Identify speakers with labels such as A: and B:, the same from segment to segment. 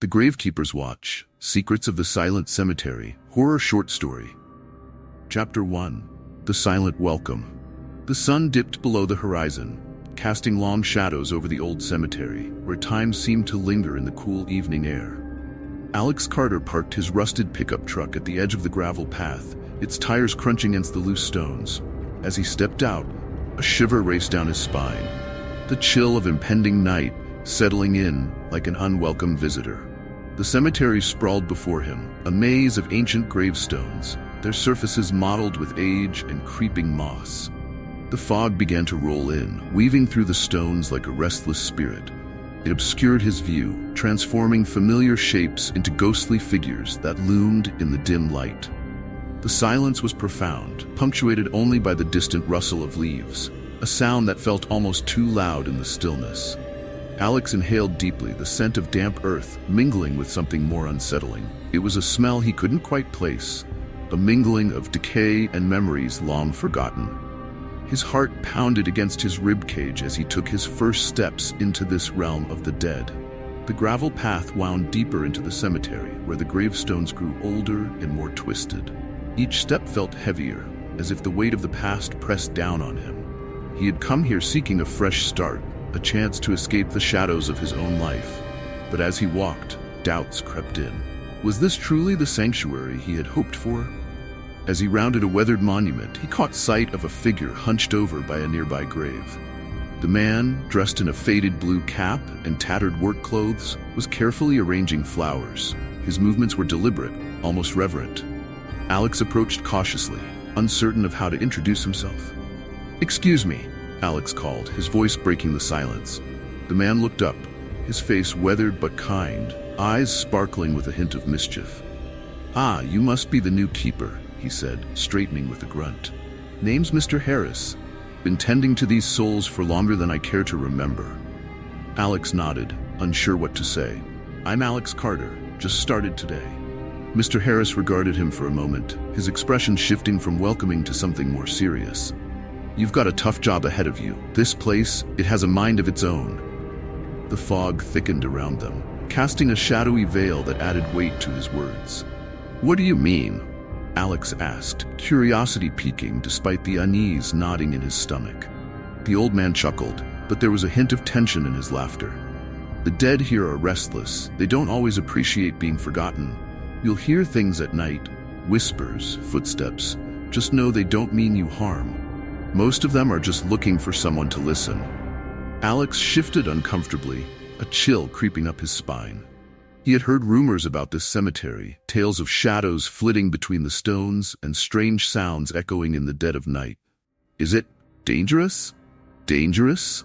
A: The Gravekeepers Watch, Secrets of the Silent Cemetery, Horror Short Story. Chapter 1. The Silent Welcome. The sun dipped below the horizon, casting long shadows over the old cemetery, where time seemed to linger in the cool evening air. Alex Carter parked his rusted pickup truck at the edge of the gravel path, its tires crunching against the loose stones. As he stepped out, a shiver raced down his spine, the chill of impending night settling in like an unwelcome visitor. The cemetery sprawled before him, a maze of ancient gravestones, their surfaces mottled with age and creeping moss. The fog began to roll in, weaving through the stones like a restless spirit. It obscured his view, transforming familiar shapes into ghostly figures that loomed in the dim light. The silence was profound, punctuated only by the distant rustle of leaves, a sound that felt almost too loud in the stillness. Alex inhaled deeply, the scent of damp earth mingling with something more unsettling. It was a smell he couldn't quite place, a mingling of decay and memories long forgotten. His heart pounded against his ribcage as he took his first steps into this realm of the dead. The gravel path wound deeper into the cemetery, where the gravestones grew older and more twisted. Each step felt heavier, as if the weight of the past pressed down on him. He had come here seeking a fresh start, a chance to escape the shadows of his own life. But as he walked, doubts crept in. Was this truly the sanctuary he had hoped for? As he rounded a weathered monument, he caught sight of a figure hunched over by a nearby grave. The man, dressed in a faded blue cap and tattered work clothes, was carefully arranging flowers. His movements were deliberate, almost reverent. Alex approached cautiously, uncertain of how to introduce himself. "Excuse me," Alex called, his voice breaking the silence. The man looked up, his face weathered but kind, eyes sparkling with a hint of mischief. "Ah, you must be the new keeper," he said, straightening with a grunt. "Name's Mr. Harris. Been tending to these souls for longer than I care to remember." Alex nodded, unsure what to say. "I'm Alex Carter, just started today." Mr. Harris regarded him for a moment, his expression shifting from welcoming to something more serious. "You've got a tough job ahead of you. This place, it has a mind of its own." The fog thickened around them, casting a shadowy veil that added weight to his words. "What do you mean?" Alex asked, curiosity piquing despite the unease knotting in his stomach. The old man chuckled, but there was a hint of tension in his laughter. "The dead here are restless. They don't always appreciate being forgotten. You'll hear things at night, whispers, footsteps. Just know they don't mean you harm. Most of them are just looking for someone to listen." Alex shifted uncomfortably, a chill creeping up his spine. He had heard rumors about this cemetery, tales of shadows flitting between the stones and strange sounds echoing in the dead of night. Is it dangerous? Dangerous?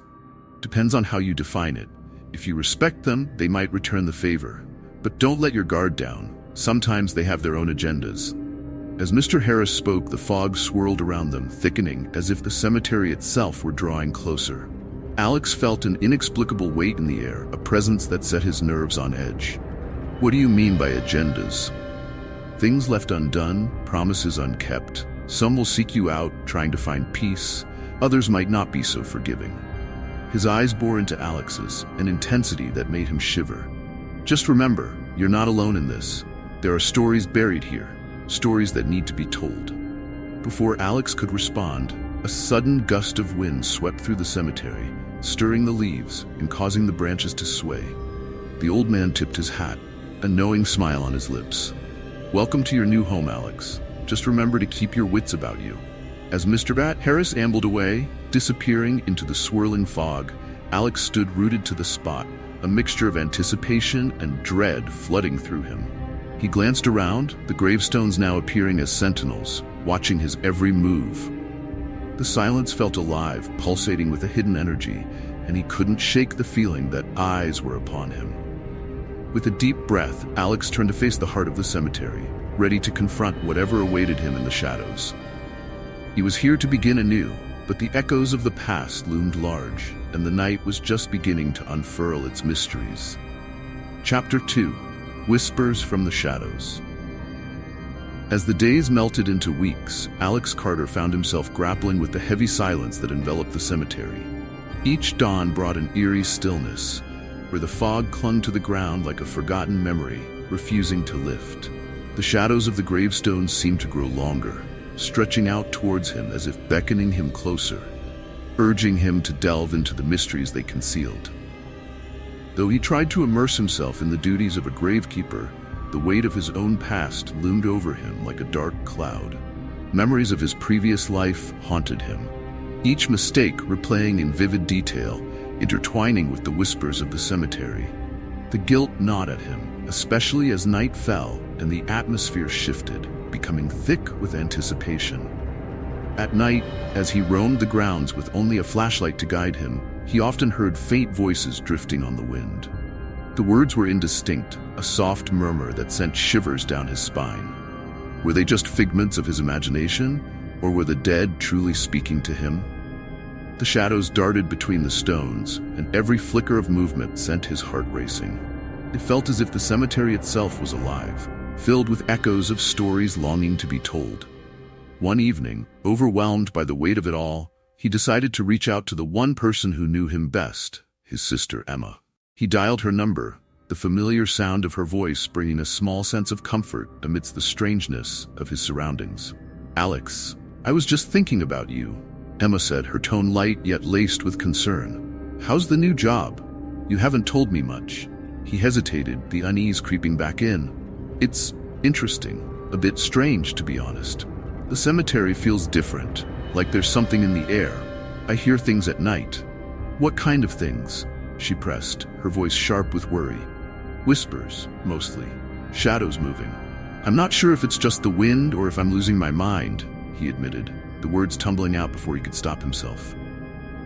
A: Depends on how you define it. If you respect them, they might return the favor. But don't let your guard down. Sometimes they have their own agendas. As Mr. Harris spoke, the fog swirled around them, thickening as if the cemetery itself were drawing closer. Alex felt an inexplicable weight in the air, a presence that set his nerves on edge. "What do you mean by agendas?" "Things left undone, promises unkept. Some will seek you out, trying to find peace. Others might not be so forgiving." His eyes bore into Alex's, an intensity that made him shiver. "Just remember, you're not alone in this. There are stories buried here, stories that need to be told." Before Alex could respond, a sudden gust of wind swept through the cemetery, stirring the leaves and causing the branches to sway. The old man tipped his hat, a knowing smile on his lips. "Welcome to your new home, Alex. Just remember to keep your wits about you." As Mr. Harris ambled away, disappearing into the swirling fog, Alex stood rooted to the spot, a mixture of anticipation and dread flooding through him. He glanced around, the gravestones now appearing as sentinels, watching his every move. The silence felt alive, pulsating with a hidden energy, and he couldn't shake the feeling that eyes were upon him. With a deep breath, Alex turned to face the heart of the cemetery, ready to confront whatever awaited him in the shadows. He was here to begin anew, but the echoes of the past loomed large, and the night was just beginning to unfurl its mysteries. Chapter 2. Whispers from the Shadows. As the days melted into weeks, Alex Carter found himself grappling with the heavy silence that enveloped the cemetery. Each dawn brought an eerie stillness, where the fog clung to the ground like a forgotten memory, refusing to lift. The shadows of the gravestones seemed to grow longer, stretching out towards him as if beckoning him closer, urging him to delve into the mysteries they concealed. Though he tried to immerse himself in the duties of a gravekeeper, the weight of his own past loomed over him like a dark cloud. Memories of his previous life haunted him, each mistake replaying in vivid detail, intertwining with the whispers of the cemetery. The guilt gnawed at him, especially as night fell and the atmosphere shifted, becoming thick with anticipation. At night, as he roamed the grounds with only a flashlight to guide him, he often heard faint voices drifting on the wind. The words were indistinct, a soft murmur that sent shivers down his spine. Were they just figments of his imagination, or were the dead truly speaking to him? The shadows darted between the stones, and every flicker of movement sent his heart racing. It felt as if the cemetery itself was alive, filled with echoes of stories longing to be told. One evening, overwhelmed by the weight of it all, he decided to reach out to the one person who knew him best, his sister Emma. He dialed her number, the familiar sound of her voice bringing a small sense of comfort amidst the strangeness of his surroundings. "Alex, I was just thinking about you," Emma said, her tone light yet laced with concern. "How's the new job? You haven't told me much." He hesitated, the unease creeping back in. "It's interesting, a bit strange to be honest. The cemetery feels different, like there's something in the air. I hear things at night." "What kind of things?" she pressed, her voice sharp with worry. "Whispers, mostly. Shadows moving. I'm not sure if it's just the wind or if I'm losing my mind," he admitted, the words tumbling out before he could stop himself.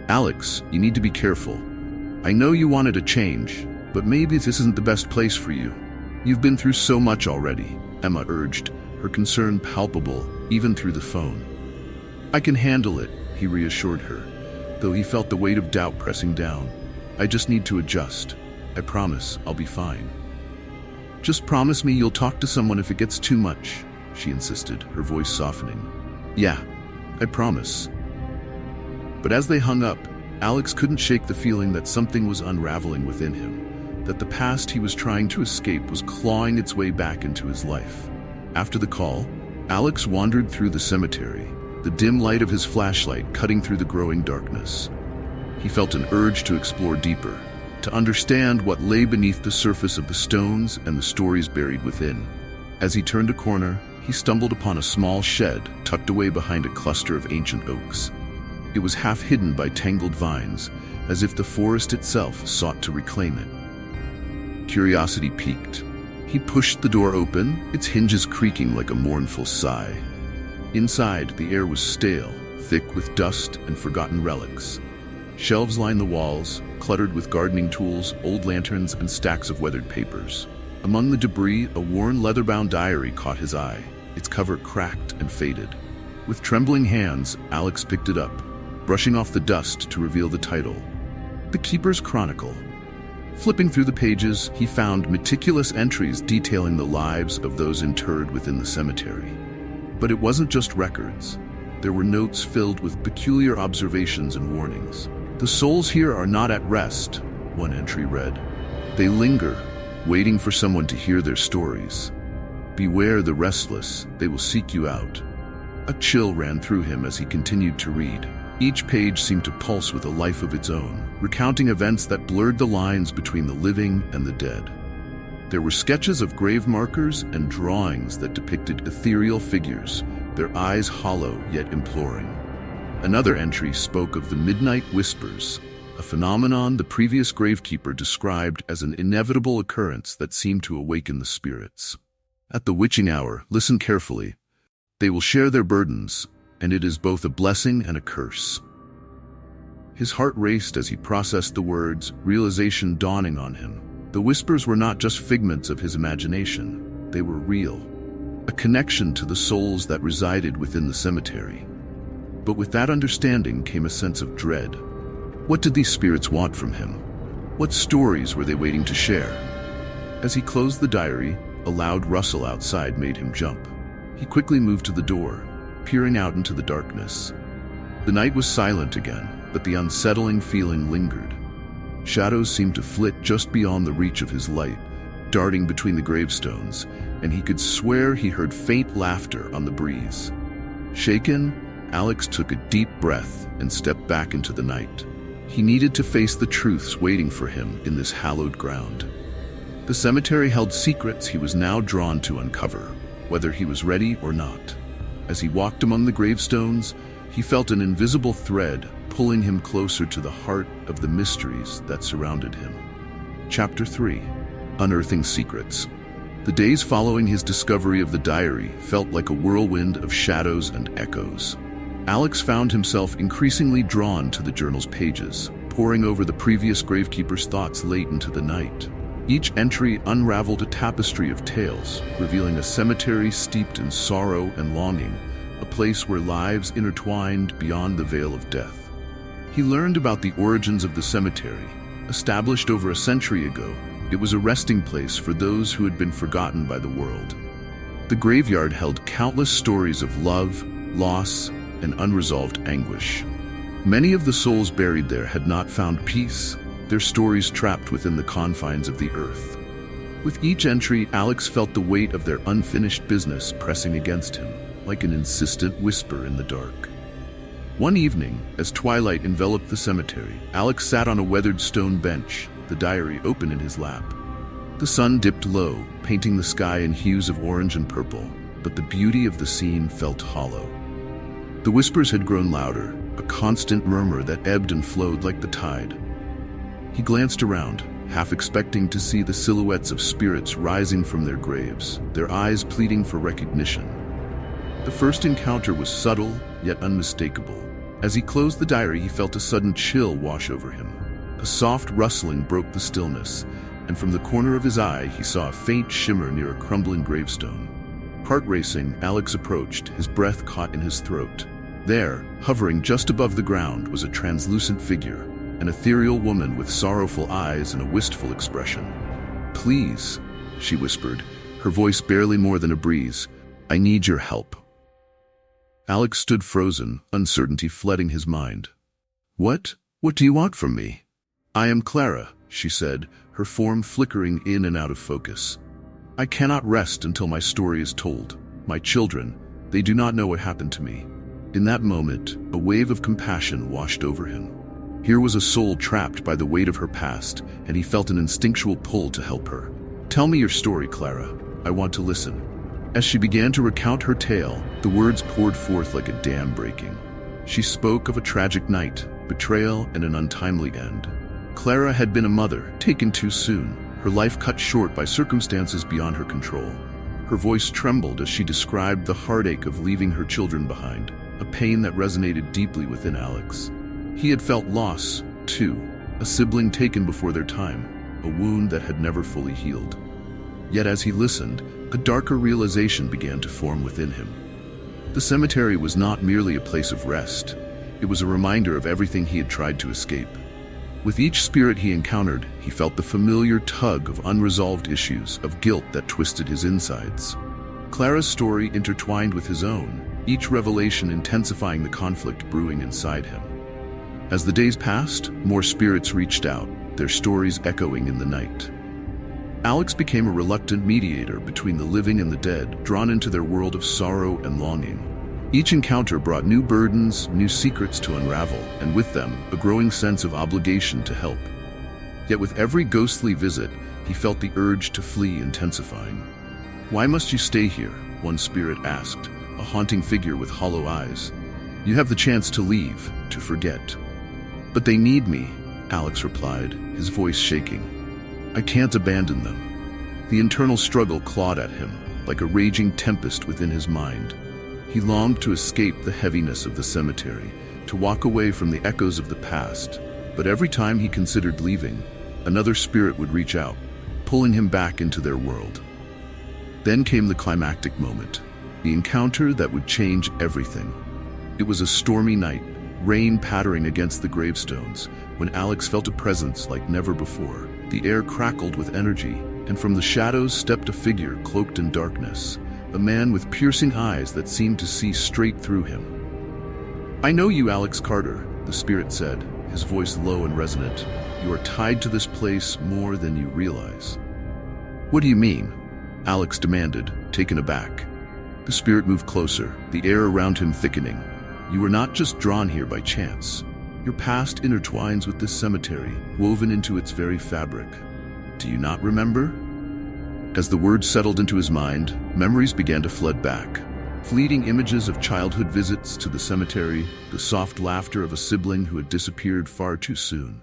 A: "Alex, you need to be careful. I know you wanted a change, but maybe this isn't the best place for you. You've been through so much already," Emma urged, her concern palpable even through the phone. "I can handle it," he reassured her, though he felt the weight of doubt pressing down. "I just need to adjust. I promise I'll be fine." "Just promise me you'll talk to someone if it gets too much," she insisted, her voice softening. "Yeah, I promise." But as they hung up, Alex couldn't shake the feeling that something was unraveling within him, that the past he was trying to escape was clawing its way back into his life. After the call, Alex wandered through the cemetery, the dim light of his flashlight cutting through the growing darkness. He felt an urge to explore deeper, to understand what lay beneath the surface of the stones and the stories buried within. As he turned a corner, he stumbled upon a small shed tucked away behind a cluster of ancient oaks. It was half hidden by tangled vines, as if the forest itself sought to reclaim it. Curiosity piqued. He pushed the door open, its hinges creaking like a mournful sigh. Inside, the air was stale, thick with dust and forgotten relics. Shelves lined the walls, cluttered with gardening tools, old lanterns, and stacks of weathered papers. Among the debris, a worn leather-bound diary caught his eye, its cover cracked and faded. With trembling hands, Alex picked it up, brushing off the dust to reveal the title, The Keeper's Chronicle. Flipping through the pages, he found meticulous entries detailing the lives of those interred within the cemetery. But it wasn't just records. There were notes filled with peculiar observations and warnings. "The souls here are not at rest," one entry read. "They linger, waiting for someone to hear their stories. Beware the restless, they will seek you out." A chill ran through him as he continued to read. Each page seemed to pulse with a life of its own, recounting events that blurred the lines between the living and the dead. There were sketches of grave markers and drawings that depicted ethereal figures, their eyes hollow yet imploring. Another entry spoke of the midnight whispers, a phenomenon the previous gravekeeper described as an inevitable occurrence that seemed to awaken the spirits. "At the witching hour, listen carefully. They will share their burdens, and it is both a blessing and a curse." His heart raced as he processed the words, realization dawning on him. The whispers were not just figments of his imagination, they were real. A connection to the souls that resided within the cemetery. But with that understanding came a sense of dread. What did these spirits want from him? What stories were they waiting to share? As he closed the diary, a loud rustle outside made him jump. He quickly moved to the door, peering out into the darkness. The night was silent again, but the unsettling feeling lingered. Shadows seemed to flit just beyond the reach of his light, darting between the gravestones, and he could swear he heard faint laughter on the breeze. Shaken, Alex took a deep breath and stepped back into the night. He needed to face the truths waiting for him in this hallowed ground. The cemetery held secrets he was now drawn to uncover, whether he was ready or not. As he walked among the gravestones, he felt an invisible thread pulling him closer to the heart of the mysteries that surrounded him. Chapter 3. Unearthing Secrets. The days following his discovery of the diary felt like a whirlwind of shadows and echoes. Alex found himself increasingly drawn to the journal's pages, poring over the previous Gravekeeper's thoughts late into the night. Each entry unraveled a tapestry of tales, revealing a cemetery steeped in sorrow and longing, a place where lives intertwined beyond the veil of death. He learned about the origins of the cemetery. Established over a century ago, it was a resting place for those who had been forgotten by the world. The graveyard held countless stories of love, loss, and unresolved anguish. Many of the souls buried there had not found peace, their stories trapped within the confines of the earth. With each entry, Alex felt the weight of their unfinished business pressing against him, like an insistent whisper in the dark. One evening, as twilight enveloped the cemetery, Alex sat on a weathered stone bench, the diary open in his lap. The sun dipped low, painting the sky in hues of orange and purple, but the beauty of the scene felt hollow. The whispers had grown louder, a constant murmur that ebbed and flowed like the tide. He glanced around, half expecting to see the silhouettes of spirits rising from their graves, their eyes pleading for recognition. The first encounter was subtle, yet unmistakable. As he closed the diary, he felt a sudden chill wash over him. A soft rustling broke the stillness, and from the corner of his eye, he saw a faint shimmer near a crumbling gravestone. Heart racing, Alex approached, his breath caught in his throat. There, hovering just above the ground, was a translucent figure, an ethereal woman with sorrowful eyes and a wistful expression. "Please," she whispered, her voice barely more than a breeze, "I need your help." Alex stood frozen, uncertainty flooding his mind. What do you want from me?" "I am Clara," she said, her form flickering in and out of focus. "I cannot rest until my story is told. My children, they do not know what happened to me." In that moment, a wave of compassion washed over him. Here was a soul trapped by the weight of her past, and he felt an instinctual pull to help her. "Tell me your story, Clara. I want to listen." As she began to recount her tale, the words poured forth like a dam breaking. She spoke of a tragic night, betrayal, and an untimely end. Clara had been a mother, taken too soon, her life cut short by circumstances beyond her control. Her voice trembled as she described the heartache of leaving her children behind, a pain that resonated deeply within Alex. He had felt loss, too, a sibling taken before their time, a wound that had never fully healed. Yet as he listened, a darker realization began to form within him. The cemetery was not merely a place of rest. It was a reminder of everything he had tried to escape. With each spirit he encountered, he felt the familiar tug of unresolved issues, of guilt that twisted his insides. Clara's story intertwined with his own, each revelation intensifying the conflict brewing inside him. As the days passed, more spirits reached out, their stories echoing in the night. Alex became a reluctant mediator between the living and the dead, drawn into their world of sorrow and longing. Each encounter brought new burdens, new secrets to unravel, and with them, a growing sense of obligation to help. Yet with every ghostly visit, he felt the urge to flee intensifying. "Why must you stay here?" one spirit asked, a haunting figure with hollow eyes. "You have the chance to leave, to forget." "But they need me," Alex replied, his voice shaking. "I can't abandon them." The internal struggle clawed at him, like a raging tempest within his mind. He longed to escape the heaviness of the cemetery, to walk away from the echoes of the past, but every time he considered leaving, another spirit would reach out, pulling him back into their world. Then came the climactic moment, the encounter that would change everything. It was a stormy night, rain pattering against the gravestones, when Alex felt a presence like never before. The air crackled with energy, and from the shadows stepped a figure cloaked in darkness, a man with piercing eyes that seemed to see straight through him. "I know you, Alex Carter," the spirit said, his voice low and resonant. You are tied to this place more than you realize." "What do you mean?" Alex demanded, taken aback. The spirit moved closer, the air around him thickening. "You were not just drawn here by chance. Your past intertwines with this cemetery, woven into its very fabric. Do you not remember?" As the words settled into his mind, memories began to flood back. Fleeting images of childhood visits to the cemetery, the soft laughter of a sibling who had disappeared far too soon.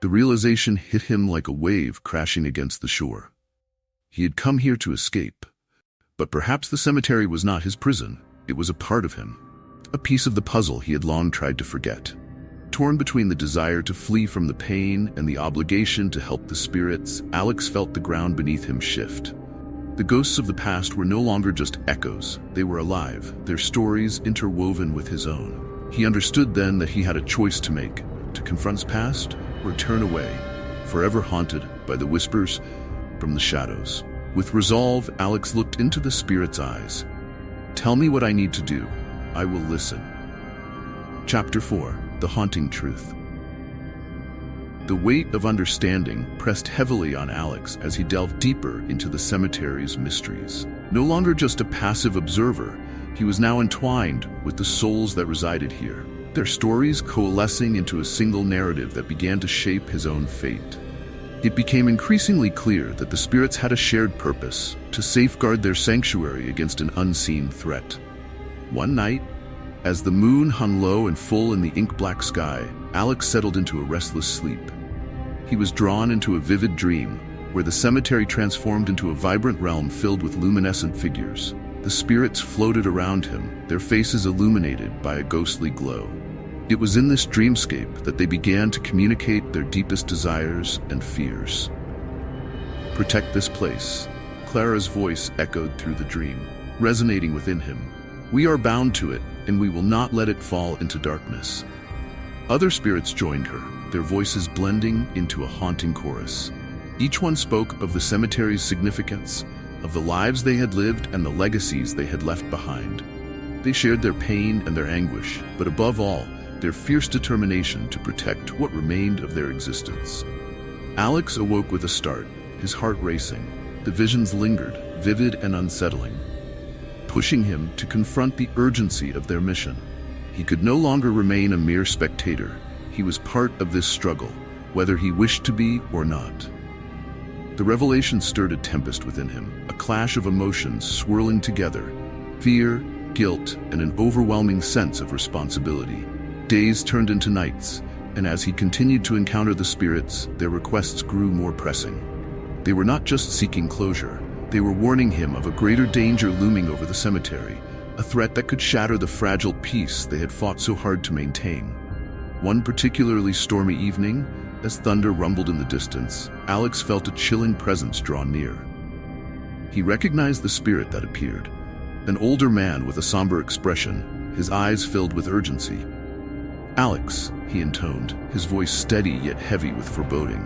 A: The realization hit him like a wave crashing against the shore. He had come here to escape. But perhaps the cemetery was not his prison. It was a part of him. A piece of the puzzle he had long tried to forget. Torn between the desire to flee from the pain and the obligation to help the spirits, Alex felt the ground beneath him shift. The ghosts of the past were no longer just echoes. They were alive, their stories interwoven with his own. He understood then that he had a choice to make, to confront his past or turn away, forever haunted by the whispers from the shadows. With resolve, Alex looked into the spirit's eyes. "Tell me what I need to do. I will listen." Chapter 4. The Haunting Truth. The weight of understanding pressed heavily on Alex as he delved deeper into the cemetery's mysteries. No longer just a passive observer, he was now entwined with the souls that resided here, their stories coalescing into a single narrative that began to shape his own fate. It became increasingly clear that the spirits had a shared purpose: to safeguard their sanctuary against an unseen threat. One night, as the moon hung low and full in the ink-black sky, Alex settled into a restless sleep. He was drawn into a vivid dream, where the cemetery transformed into a vibrant realm filled with luminescent figures. The spirits floated around him, their faces illuminated by a ghostly glow. It was in this dreamscape that they began to communicate their deepest desires and fears. "Protect this place," Clara's voice echoed through the dream, resonating within him. "We are bound to it, and we will not let it fall into darkness." Other spirits joined her, their voices blending into a haunting chorus. Each one spoke of the cemetery's significance, of the lives they had lived and the legacies they had left behind. They shared their pain and their anguish, but above all, their fierce determination to protect what remained of their existence. Alex awoke with a start, his heart racing. The visions lingered, vivid and unsettling, pushing him to confront the urgency of their mission. He could no longer remain a mere spectator. He was part of this struggle, whether he wished to be or not. The revelation stirred a tempest within him, a clash of emotions swirling together: fear, guilt, and an overwhelming sense of responsibility. Days turned into nights, and as he continued to encounter the spirits, their requests grew more pressing. They were not just seeking closure, they were warning him of a greater danger looming over the cemetery, a threat that could shatter the fragile peace they had fought so hard to maintain. One particularly stormy evening, as thunder rumbled in the distance, Alex felt a chilling presence draw near. He recognized the spirit that appeared, an older man with a somber expression, his eyes filled with urgency. "Alex," he intoned, his voice steady yet heavy with foreboding.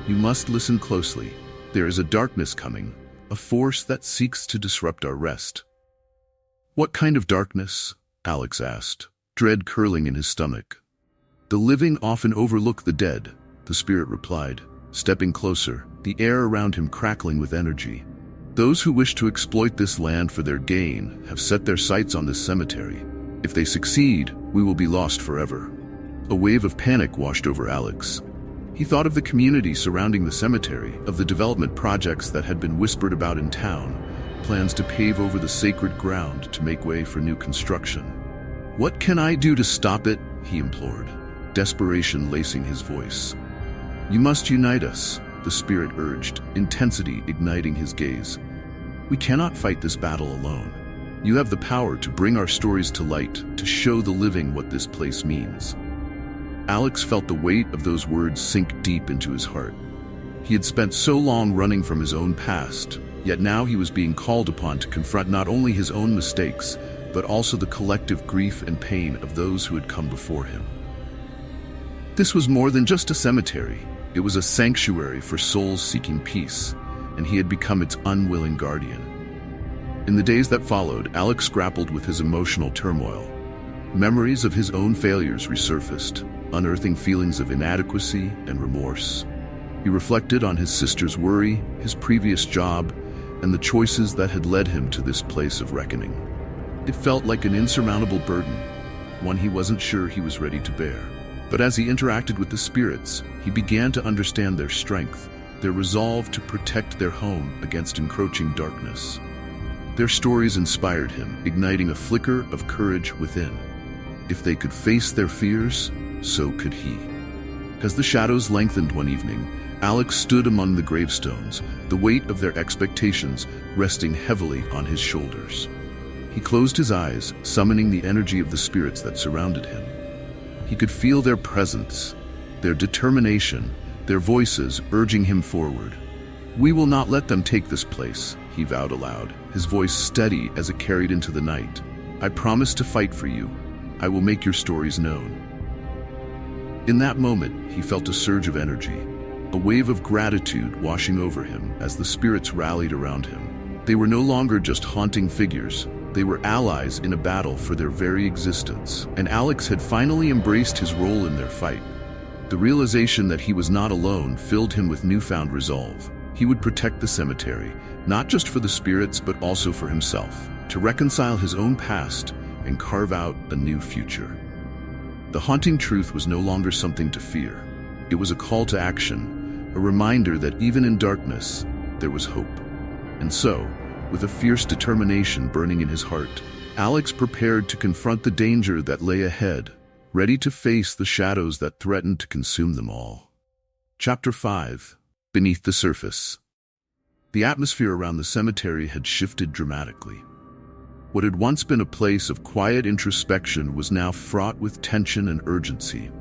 A: "You must listen closely. There is a darkness coming, a force that seeks to disrupt our rest." "What kind of darkness?" Alex asked, dread curling in his stomach. "The living often overlook the dead," the spirit replied, stepping closer, the air around him crackling with energy. "Those who wish to exploit this land for their gain have set their sights on this cemetery. If they succeed, we will be lost forever." A wave of panic washed over Alex. He thought of the community surrounding the cemetery, of the development projects that had been whispered about in town, plans to pave over the sacred ground to make way for new construction. "What can I do to stop it?" he implored, desperation lacing his voice. "You must unite us," the spirit urged, intensity igniting his gaze. "We cannot fight this battle alone. You have the power to bring our stories to light, to show the living what this place means." Alex felt the weight of those words sink deep into his heart. He had spent so long running from his own past, yet now he was being called upon to confront not only his own mistakes, but also the collective grief and pain of those who had come before him. This was more than just a cemetery. It was a sanctuary for souls seeking peace, and he had become its unwilling guardian. In the days that followed, Alex grappled with his emotional turmoil. Memories of his own failures resurfaced, unearthing feelings of inadequacy and remorse. He reflected on his sister's worry, his previous job, and the choices that had led him to this place of reckoning. It felt like an insurmountable burden, one he wasn't sure he was ready to bear. But as he interacted with the spirits, he began to understand their strength, their resolve to protect their home against encroaching darkness. Their stories inspired him, igniting a flicker of courage within. If they could face their fears, so could he. As the shadows lengthened one evening, Alex stood among the gravestones, the weight of their expectations resting heavily on his shoulders. He closed his eyes, summoning the energy of the spirits that surrounded him. He could feel their presence, their determination, their voices urging him forward. "We will not let them take this place," he vowed aloud, his voice steady as it carried into the night. "I promise to fight for you. I will make your stories known." In that moment, he felt a surge of energy, a wave of gratitude washing over him as the spirits rallied around him. They were no longer just haunting figures. They were allies in a battle for their very existence, and Alex had finally embraced his role in their fight. The realization that he was not alone filled him with newfound resolve. He would protect the cemetery, not just for the spirits but also for himself, to reconcile his own past and carve out a new future. The haunting truth was no longer something to fear. It was a call to action, a reminder that even in darkness, there was hope. And so, with a fierce determination burning in his heart, Alex prepared to confront the danger that lay ahead, ready to face the shadows that threatened to consume them all. Chapter 5. Beneath the Surface. The atmosphere around the cemetery had shifted dramatically. What had once been a place of quiet introspection was now fraught with tension and urgency.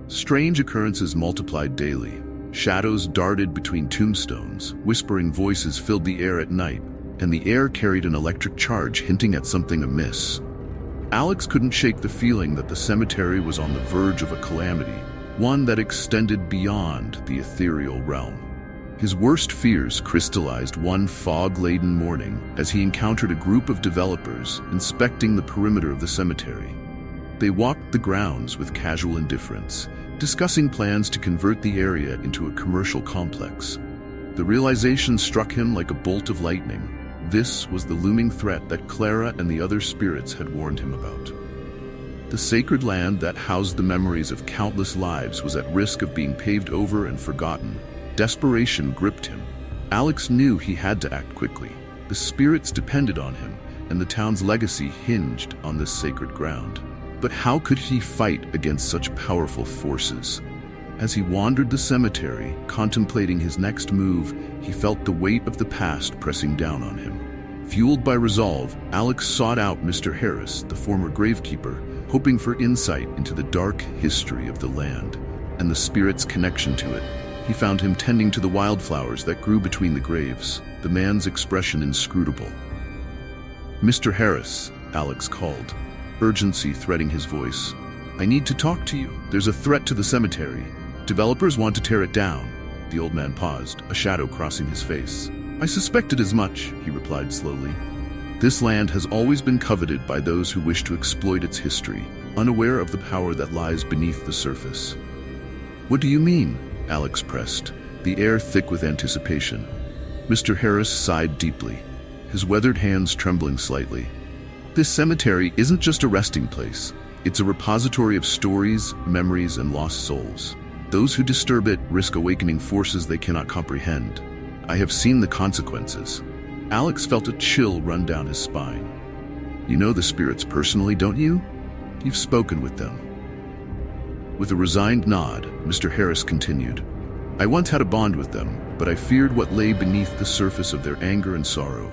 A: Strange occurrences multiplied daily. Shadows darted between tombstones, whispering voices filled the air at night, and the air carried an electric charge hinting at something amiss. Alex couldn't shake the feeling that the cemetery was on the verge of a calamity, one that extended beyond the ethereal realm. His worst fears crystallized one fog-laden morning as he encountered a group of developers inspecting the perimeter of the cemetery. They walked the grounds with casual indifference, discussing plans to convert the area into a commercial complex. The realization struck him like a bolt of lightning. This was the looming threat that Clara and the other spirits had warned him about. The sacred land that housed the memories of countless lives was at risk of being paved over and forgotten. Desperation gripped him. Alex knew he had to act quickly. The spirits depended on him, and the town's legacy hinged on this sacred ground. But how could he fight against such powerful forces? As he wandered the cemetery, contemplating his next move, he felt the weight of the past pressing down on him. Fueled by resolve, Alex sought out Mr. Harris, the former Gravekeeper, hoping for insight into the dark history of the land and the spirit's connection to it. He found him tending to the wildflowers that grew between the graves, the man's expression inscrutable. "Mr. Harris," Alex called, urgency threading his voice. "I need to talk to you. There's a threat to the cemetery. Developers want to tear it down." The old man paused, a shadow crossing his face. "I suspected as much," he replied slowly. "This land has always been coveted by those who wish to exploit its history, unaware of the power that lies beneath the surface." "What do you mean?" Alex pressed, the air thick with anticipation. Mr. Harris sighed deeply, his weathered hands trembling slightly. "This cemetery isn't just a resting place. It's a repository of stories, memories, and lost souls. Those who disturb it risk awakening forces they cannot comprehend. I have seen the consequences." Alex felt a chill run down his spine. "You know the spirits personally, don't you? You've spoken with them." With a resigned nod, Mr. Harris continued, "I once had a bond with them, but I feared what lay beneath the surface of their anger and sorrow.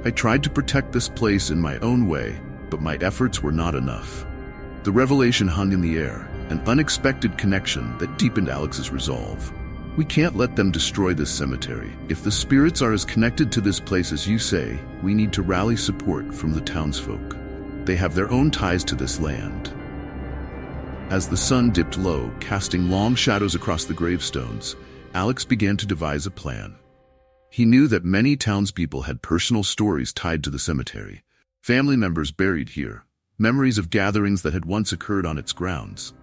A: I tried to protect this place in my own way, but my efforts were not enough." The revelation hung in the air, an unexpected connection that deepened Alex's resolve. "We can't let them destroy this cemetery. If the spirits are as connected to this place as you say, we need to rally support from the townsfolk. They have their own ties to this land." As the sun dipped low, casting long shadows across the gravestones, Alex began to devise a plan. He knew that many townspeople had personal stories tied to the cemetery, family members buried here, memories of gatherings that had once occurred on its grounds.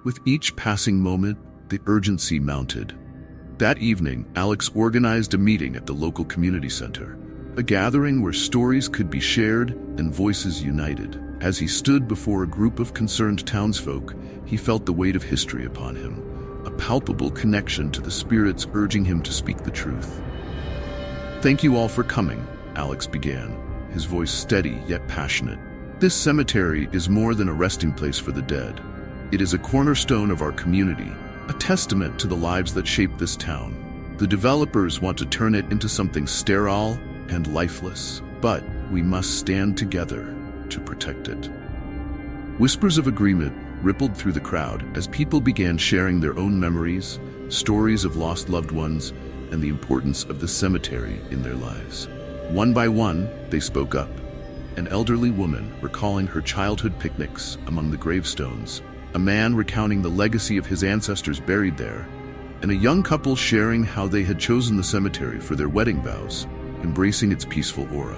A: With each passing moment, the urgency mounted. That evening, Alex organized a meeting at the local community center, a gathering where stories could be shared and voices united. As he stood before a group of concerned townsfolk, he felt the weight of history upon him, a palpable connection to the spirits urging him to speak the truth. "Thank you all for coming," Alex began, his voice steady yet passionate. "This cemetery is more than a resting place for the dead. It is a cornerstone of our community, a testament to the lives that shape this town. The developers want to turn it into something sterile and lifeless, but we must stand together to protect it." Whispers of agreement rippled through the crowd as people began sharing their own memories, stories of lost loved ones, and the importance of the cemetery in their lives. One by one, they spoke up. An elderly woman recalling her childhood picnics among the gravestones, a man recounting the legacy of his ancestors buried there, and a young couple sharing how they had chosen the cemetery for their wedding vows, embracing its peaceful aura.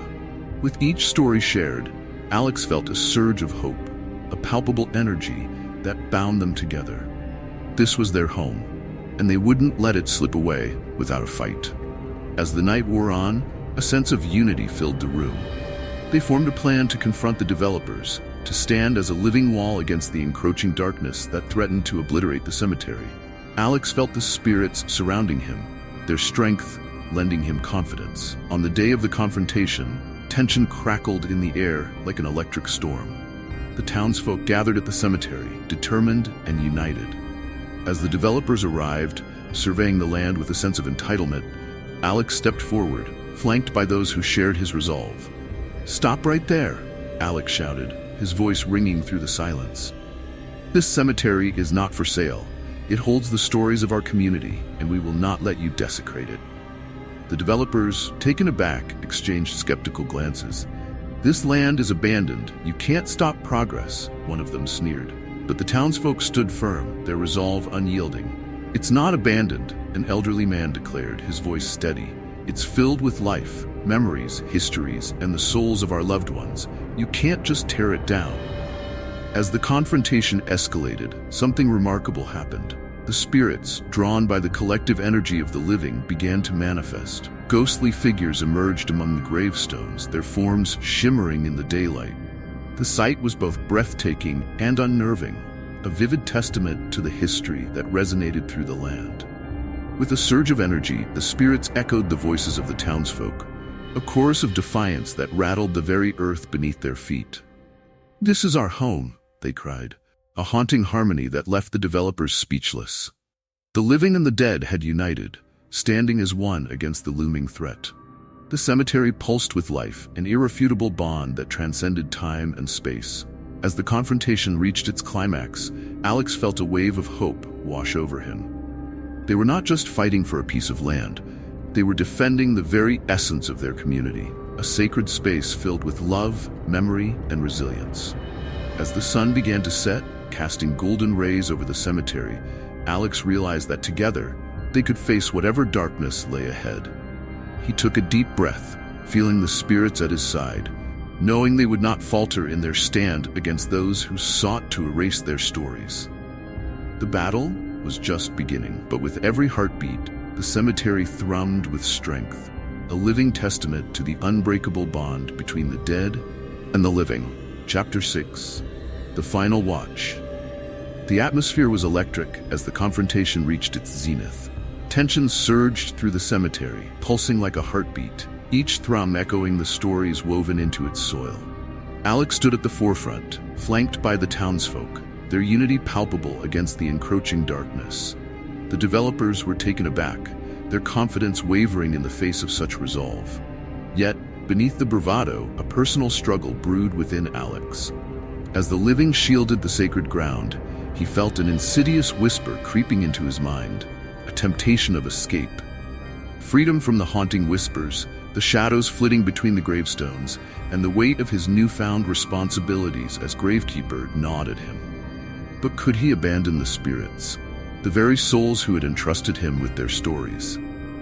A: With each story shared, Alex felt a surge of hope, a palpable energy that bound them together. This was their home, and they wouldn't let it slip away without a fight. As the night wore on, a sense of unity filled the room. They formed a plan to confront the developers, to stand as a living wall against the encroaching darkness that threatened to obliterate the cemetery. Alex felt the spirits surrounding him, their strength lending him confidence. On the day of the confrontation, tension crackled in the air like an electric storm. The townsfolk gathered at the cemetery, determined and united. As the developers arrived, surveying the land with a sense of entitlement, Alex stepped forward, flanked by those who shared his resolve. "Stop right there," Alex shouted, his voice ringing through the silence. "This cemetery is not for sale. It holds the stories of our community, and we will not let you desecrate it." The developers, taken aback, exchanged skeptical glances. "This land is abandoned. You can't stop progress," one of them sneered. But the townsfolk stood firm, their resolve unyielding. "It's not abandoned," an elderly man declared, his voice steady. "It's filled with life, memories, histories, and the souls of our loved ones. You can't just tear it down." As the confrontation escalated, something remarkable happened. The spirits, drawn by the collective energy of the living, began to manifest. Ghostly figures emerged among the gravestones, their forms shimmering in the daylight. The sight was both breathtaking and unnerving, a vivid testament to the history that resonated through the land. With a surge of energy, the spirits echoed the voices of the townsfolk, a chorus of defiance that rattled the very earth beneath their feet. "This is our home," they cried, a haunting harmony that left the developers speechless. The living and the dead had united, standing as one against the looming threat. The cemetery pulsed with life, an irrefutable bond that transcended time and space. As the confrontation reached its climax, Alex felt a wave of hope wash over him. They were not just fighting for a piece of land, they were defending the very essence of their community, a sacred space filled with love, memory, and resilience. As the sun began to set, casting golden rays over the cemetery, Alex realized that together, they could face whatever darkness lay ahead. He took a deep breath, feeling the spirits at his side, knowing they would not falter in their stand against those who sought to erase their stories. The battle was just beginning, but with every heartbeat, the cemetery thrummed with strength, a living testament to the unbreakable bond between the dead and the living. Chapter 6. The Final Watch. The atmosphere was electric as the confrontation reached its zenith. Tension surged through the cemetery, pulsing like a heartbeat, each thrum echoing the stories woven into its soil. Alex stood at the forefront, flanked by the townsfolk, their unity palpable against the encroaching darkness. The developers were taken aback, their confidence wavering in the face of such resolve. Yet, beneath the bravado, a personal struggle brewed within Alex. As the living shielded the sacred ground, he felt an insidious whisper creeping into his mind, a temptation of escape. Freedom from the haunting whispers, the shadows flitting between the gravestones, and the weight of his newfound responsibilities as Gravekeeper gnawed at him. But could he abandon the spirits, the very souls who had entrusted him with their stories?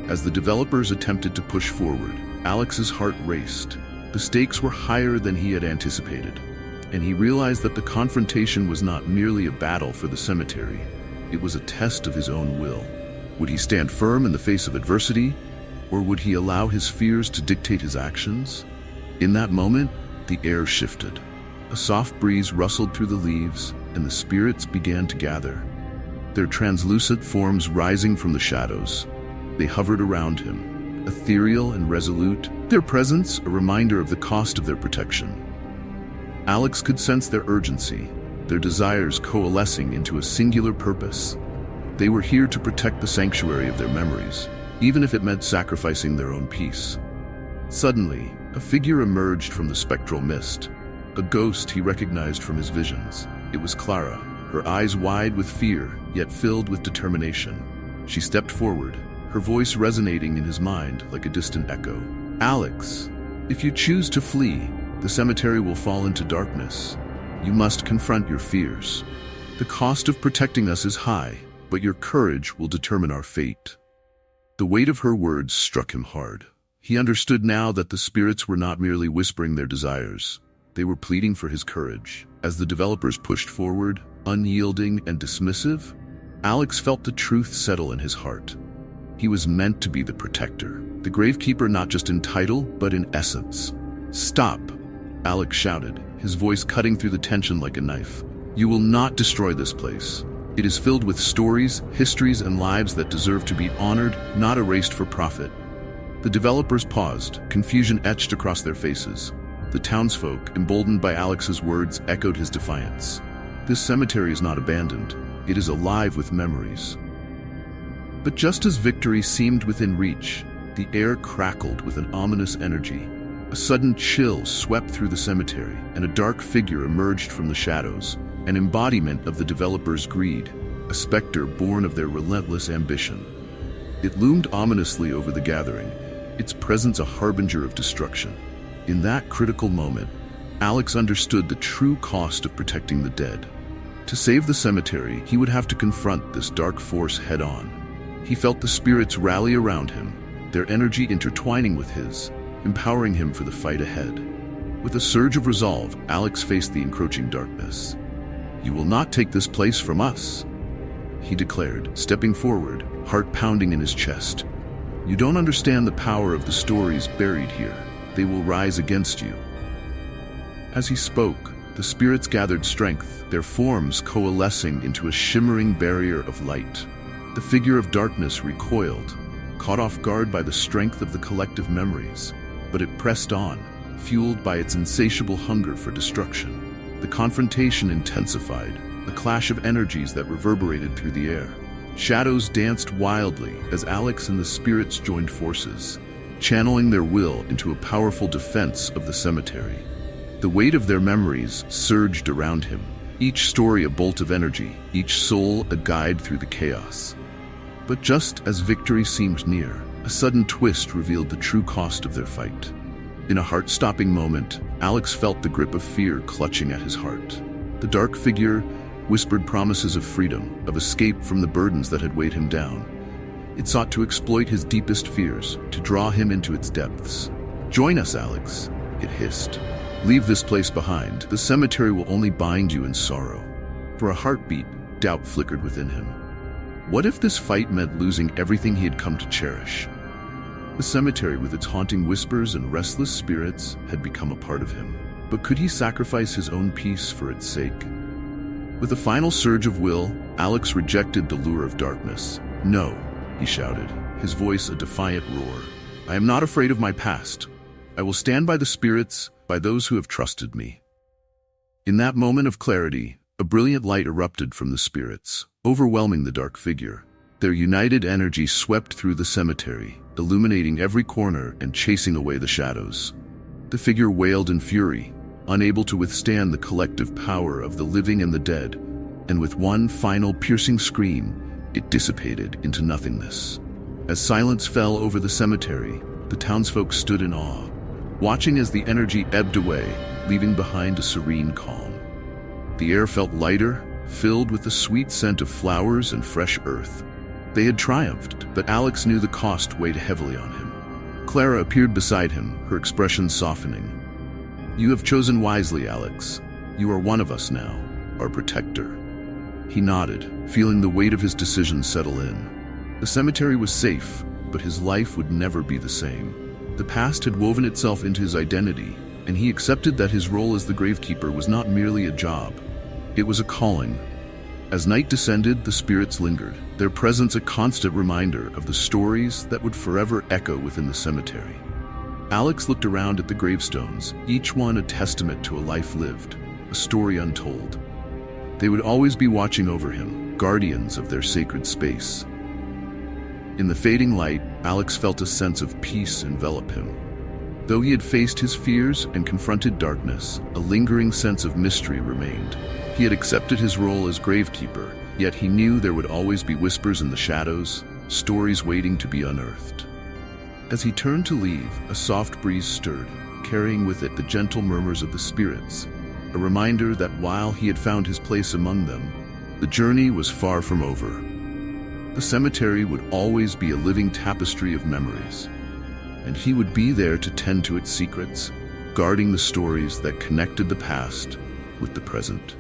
A: As the developers attempted to push forward, Alex's heart raced. The stakes were higher than he had anticipated. and he realized that the confrontation was not merely a battle for the cemetery. It was a test of his own will. Would he stand firm in the face of adversity, or would he allow his fears to dictate his actions? In that moment, the air shifted. A soft breeze rustled through the leaves, and the spirits began to gather. Their translucent forms rising from the shadows. They hovered around him, ethereal and resolute, their presence a reminder of the cost of their protection. Alex could sense their urgency, their desires coalescing into a singular purpose. They were here to protect the sanctuary of their memories, even if it meant sacrificing their own peace. Suddenly, a figure emerged from the spectral mist, a ghost he recognized from his visions. It was Clara, her eyes wide with fear, yet filled with determination. She stepped forward, her voice resonating in his mind like a distant echo. "Alex, if you choose to flee, the cemetery will fall into darkness. You must confront your fears. The cost of protecting us is high, but your courage will determine our fate." The weight of her words struck him hard. He understood now that the spirits were not merely whispering their desires. They were pleading for his courage. As the developers pushed forward, unyielding and dismissive, Alex felt the truth settle in his heart. He was meant to be the protector, the Gravekeeper not just in title, but in essence. "Stop," Alex shouted, his voice cutting through the tension like a knife. "You will not destroy this place. It is filled with stories, histories, and lives that deserve to be honored, not erased for profit." The developers paused, confusion etched across their faces. The townsfolk, emboldened by Alex's words, echoed his defiance. This cemetery is not abandoned. It is alive with memories. But just as victory seemed within reach, the air crackled with an ominous energy. A sudden chill swept through the cemetery, and a dark figure emerged from the shadows, an embodiment of the developers' greed, a specter born of their relentless ambition. It loomed ominously over the gathering, its presence a harbinger of destruction. In that critical moment, Alex understood the true cost of protecting the dead. To save the cemetery, he would have to confront this dark force head-on. He felt the spirits rally around him, their energy intertwining with his, empowering him for the fight ahead. With a surge of resolve, Alex faced the encroaching darkness. "You will not take this place from us," he declared, stepping forward, heart pounding in his chest. "You don't understand the power of the stories buried here. They will rise against you." As he spoke, the spirits gathered strength, their forms coalescing into a shimmering barrier of light. The figure of darkness recoiled, caught off guard by the strength of the collective memories, but it pressed on, fueled by its insatiable hunger for destruction. The confrontation intensified, a clash of energies that reverberated through the air. Shadows danced wildly as Alex and the spirits joined forces, channeling their will into a powerful defense of the cemetery. The weight of their memories surged around him, each story a bolt of energy, each soul a guide through the chaos. But just as victory seemed near, a sudden twist revealed the true cost of their fight. In a heart-stopping moment, Alex felt the grip of fear clutching at his heart. The dark figure whispered promises of freedom, of escape from the burdens that had weighed him down. It sought to exploit his deepest fears, to draw him into its depths. "Join us, Alex," it hissed. "Leave this place behind. The cemetery will only bind you in sorrow." For a heartbeat, doubt flickered within him. What if this fight meant losing everything he had come to cherish? The cemetery, with its haunting whispers and restless spirits, had become a part of him. But could he sacrifice his own peace for its sake? With a final surge of will, Alex rejected the lure of darkness. "No," he shouted, his voice a defiant roar. "I am not afraid of my past. I will stand by the spirits, by those who have trusted me." In that moment of clarity, a brilliant light erupted from the spirits, overwhelming the dark figure. Their united energy swept through the cemetery, illuminating every corner and chasing away the shadows. The figure wailed in fury, unable to withstand the collective power of the living and the dead, and with one final piercing scream, it dissipated into nothingness. As silence fell over the cemetery, the townsfolk stood in awe, watching as the energy ebbed away, leaving behind a serene calm. The air felt lighter, filled with the sweet scent of flowers and fresh earth. They had triumphed, but Alex knew the cost weighed heavily on him. Clara appeared beside him, her expression softening. "You have chosen wisely, Alex. "You are one of us now, our protector." He nodded, feeling the weight of his decision settle in. The cemetery was safe, but his life would never be the same. The past had woven itself into his identity, and he accepted that his role as the Gravekeeper was not merely a job. It was a calling. As night descended, the spirits lingered, their presence a constant reminder of the stories that would forever echo within the cemetery. Alex looked around at the gravestones, each one a testament to a life lived, a story untold. They would always be watching over him, guardians of their sacred space. In the fading light, Alex felt a sense of peace envelop him. Though he had faced his fears and confronted darkness, a lingering sense of mystery remained. He had accepted his role as Gravekeeper, yet he knew there would always be whispers in the shadows, stories waiting to be unearthed. As he turned to leave, a soft breeze stirred, carrying with it the gentle murmurs of the spirits, a reminder that while he had found his place among them, the journey was far from over. The cemetery would always be a living tapestry of memories, and he would be there to tend to its secrets, guarding the stories that connected the past with the present.